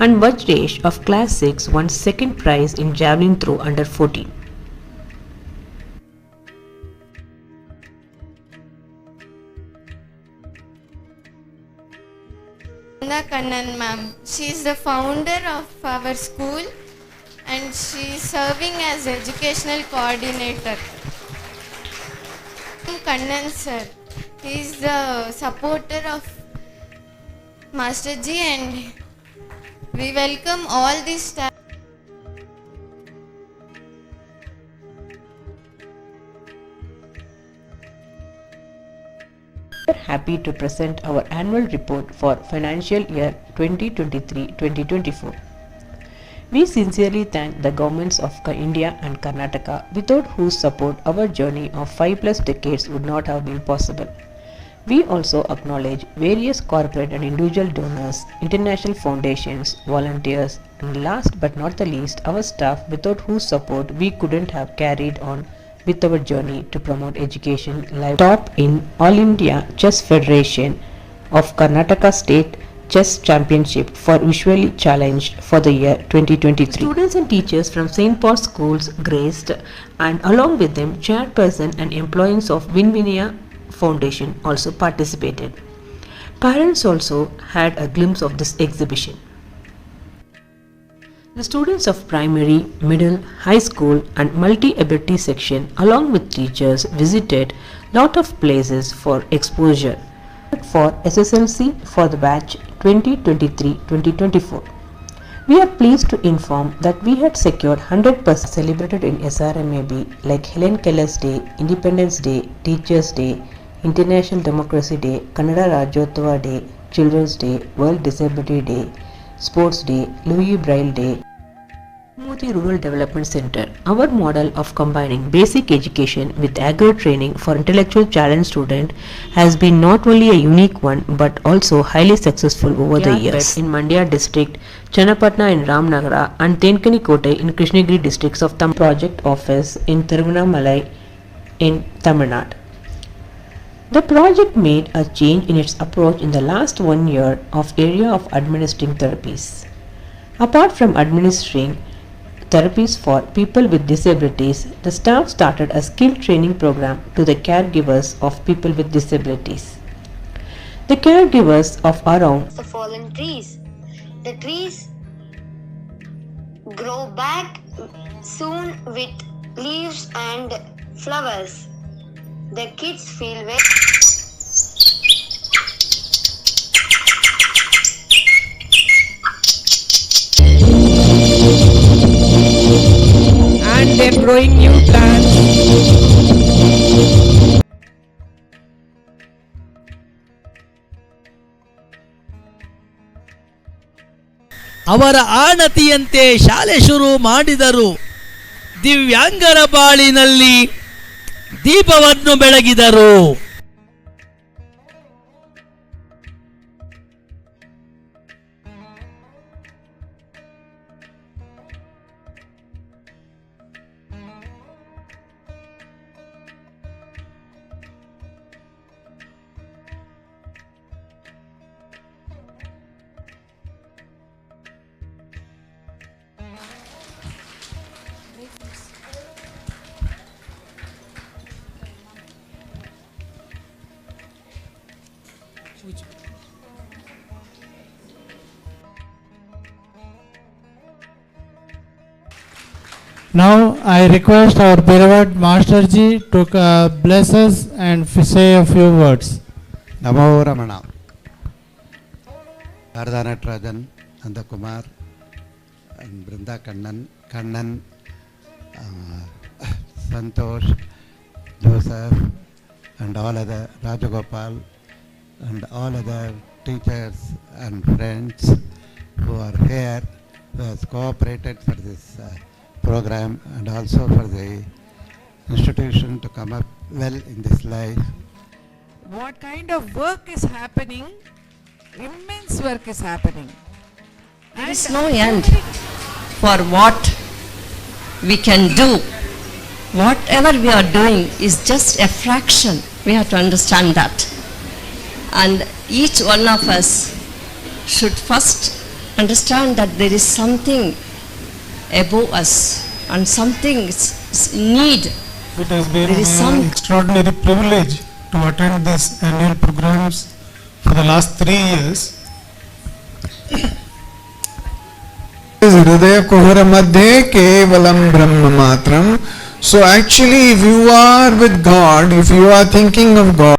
And Vajresh of Class 6 won second prize in javelin throw under 14. Kannan ma'am. She is the founder of our school and she is serving as educational coordinator. Kannan sir, he is the supporter of Master Ji and we welcome all the staff. We are happy to present our annual report for financial year 2023-2024. We sincerely thank the governments of India and Karnataka, without whose support our journey of 5+ decades would not have been possible. We also acknowledge various corporate and individual donors, international foundations, volunteers, and last but not the least, our staff, without whose support we couldn't have carried on with our journey to promote education live. Top in All India Chess Federation of Karnataka State Chess Championship for visually challenged for the year 2023. Students and teachers from St. Paul's Schools graced, and along with them chairperson and employees of Vinvinia Foundation also participated. Parents also had a glimpse of this exhibition. The students of primary, middle, high school and multi-ability section along with teachers visited lot of places for exposure for SSLC for the batch 2023-2024. We are pleased to inform that we had secured 100% celebrated in SRMAB like Helen Keller's Day, Independence Day, Teachers Day, International Democracy Day, Kannada Rajyotsava Day, Children's Day, World Disability Day, Sports Day, Louis Braille Day. Murthy Rural Development Center, our model of combining basic education with agro training for intellectual challenge students has been not only a unique one but also highly successful over the years. In Mandya district, Channapatna in Ramnagara and Tenkani Kote in Krishnagiri districts of Tamil Project Office in Tiruvannamalai in Tamil Nadu. The project made a change in its approach in the last 1 year of area of administering therapies. Apart from administering therapies for people with disabilities, the staff started a skill training program to the caregivers of people with disabilities. The caregivers of around the fallen trees. The trees grow back soon with leaves and flowers. The kids feel very and they're growing new plants. ಅವರ ಆಣತಿಯಂತೆ ಶಾಲೆ ಶುರು ಮಾಡಿದರು. ದಿವ್ಯಾಂಗರ ಬಾಳಿನಲ್ಲಿ ದೀಪವನ್ನು ಬೆಳಗಿದರು. Now I request our beloved Master Ji to bless us and say a few words. Namo Ramana. Sharda Natarajan, Nandakumar, and Brinda Kannan, Santosh, Joseph, and all other Rajagopal, and all other teachers and friends who are here, who has cooperated for this program, and also for the institution to come up well in this life. What kind of work is happening? Immense work is happening. There is no end for what we can do. Whatever we are doing is just a fraction. We have to understand that. And each one of us should first understand that there is something above us and something is in need. It has been an extraordinary privilege to attend this annual programs for the last 3 years. हृदय कुहर मध्ये केवलम ब्रह्म मात्रम. So actually, if you are with God, if you are thinking of God,